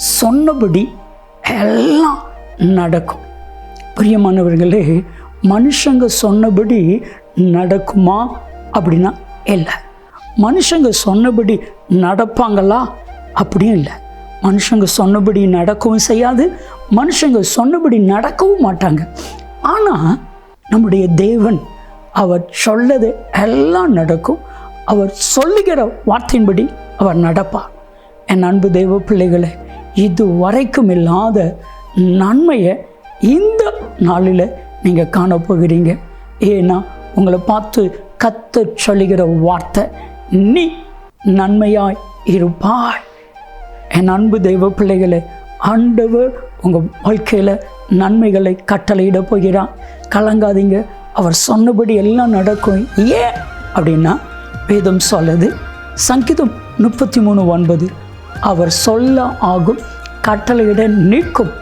சொன்னபடி எல்லாம் நடக்கும். பிரியமானவர்களே, மனுஷங்க சொன்னபடி நடக்குமா அப்படின்னா இல்லை. மனுஷங்க சொன்னபடி நடப்பாங்களா அப்படியும் இல்லை. மனுஷங்க சொன்னபடி நடக்கவும் செய்யாது, மனுஷங்க சொன்னபடி நடக்கவும் மாட்டாங்க. ஆனால் நம்முடைய தேவன் அவர் சொல்லது எல்லாம் நடக்கும். அவர் சொல்லுகிற வார்த்தையின்படி அவர் நடப்பார். என் அன்பு தெய்வ பிள்ளைகளை, இது வரைக்கும் இல்லாத நன்மையை இந்த நாளில் நீங்கள் காணப்போகிறீங்க. ஏன்னா உங்களை பார்த்து கர்த்தர் சொல்லுகிற வார்த்தை, நீ நன்மையாய் இருப்பாய். என் அன்பு தெய்வ பிள்ளைகளை, ஆண்டவர் உங்கள் வாழ்க்கையில் நன்மைகளை கட்டளையிட போகிறான். கலங்காதீங்க, அவர் சொன்னபடி எல்லாம் நடக்கும். ஏன் அப்படின்னா வேதம் சொல்லுது, சங்கீதம் 33:9, அவர் சொல்ல ஆகும், கட்டளையிட நிற்கும்,